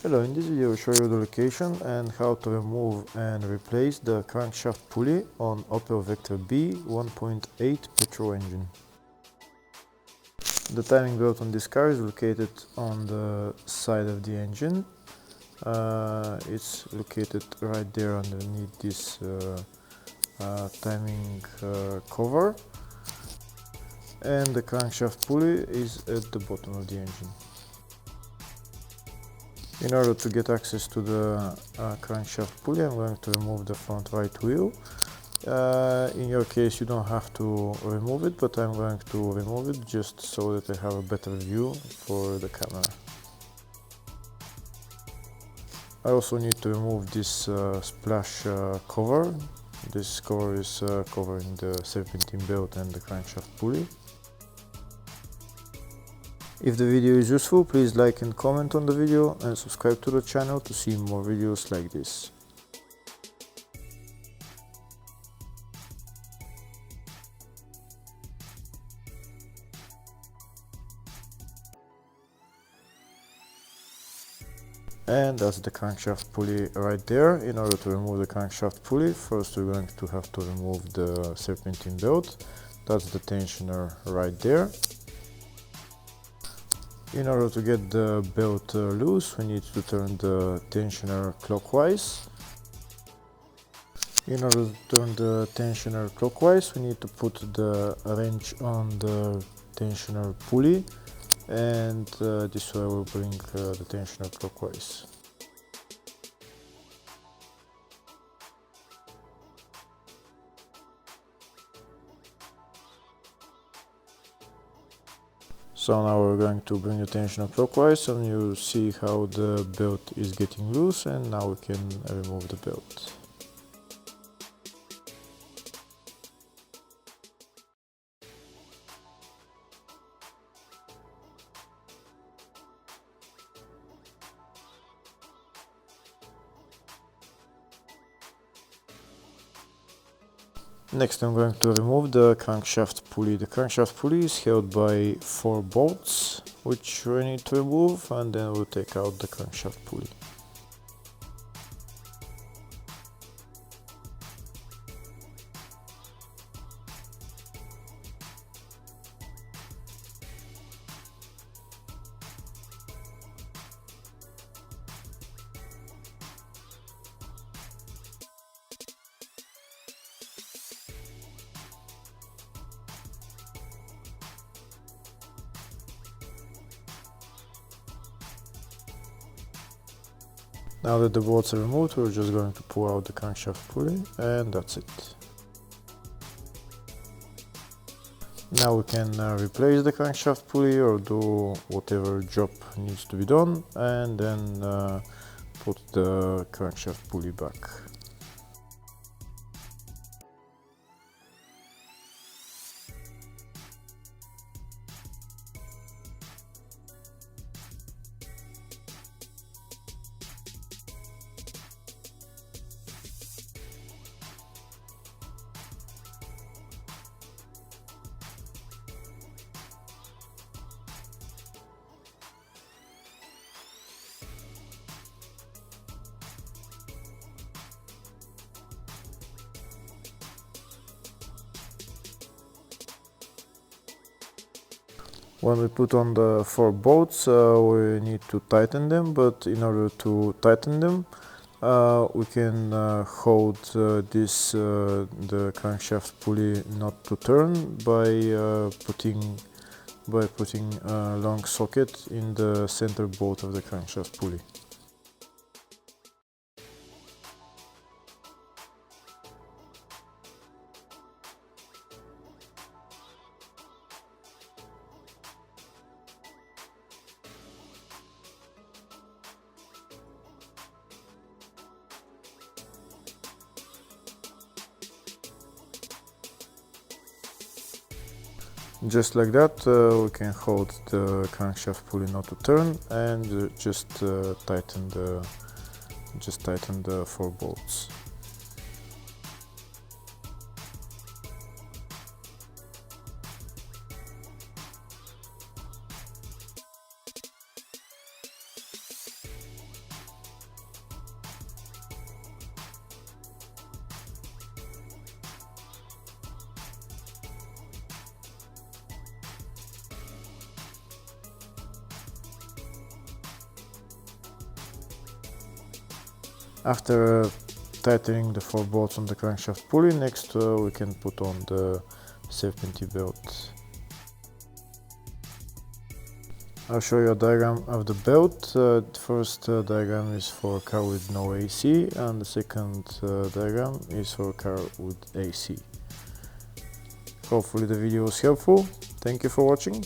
Hello, in this video I will show you the location and how to remove and replace the crankshaft pulley on Opel Vectra B 1.8 petrol engine. The timing belt on this car is located on the side of the engine. It's located right there underneath this timing cover, and the crankshaft pulley is at the bottom of the engine. In order to get access to the crankshaft pulley, I'm going to remove the front right wheel. In your case you don't have to remove it, but I'm going to remove it just so that I have a better view for the camera. I also need to remove this splash cover. This cover is covering the serpentine belt and the crankshaft pulley. If the video is useful, please like and comment on the video and subscribe to the channel to see more videos like this. And that's the crankshaft pulley right there. In order to remove the crankshaft pulley, first we're going to have to remove the serpentine belt. That's the tensioner right there. In order to get the belt loose, we need to turn the tensioner clockwise. In order to turn the tensioner clockwise, we need to put the wrench on the tensioner pulley, and this way will bring the tensioner clockwise. So now we're going to bring the tensioner clockwise, and you see how the belt is getting loose, and now we can remove the belt. Next I'm going to remove the crankshaft pulley. The crankshaft pulley is held by 4 bolts, which we need to remove, and then we'll take out the crankshaft pulley. Now that the bolts are removed, we're just going to pull out the crankshaft pulley, and that's it. Now we can replace the crankshaft pulley or do whatever job needs to be done, and then put the crankshaft pulley back. When we put on the 4 bolts, we need to tighten them, but in order to tighten them, we can hold the crankshaft pulley not to turn by putting a long socket in the center bolt of the crankshaft pulley. Just like that, we can hold the crankshaft pulley not to turn, and just tighten the 4 bolts. After tightening the 4 bolts on the crankshaft pulley, next we can put on the serpentine belt. I'll show you a diagram of the belt. The first diagram is for a car with no AC, and the second diagram is for a car with AC. Hopefully the video was helpful. Thank you for watching.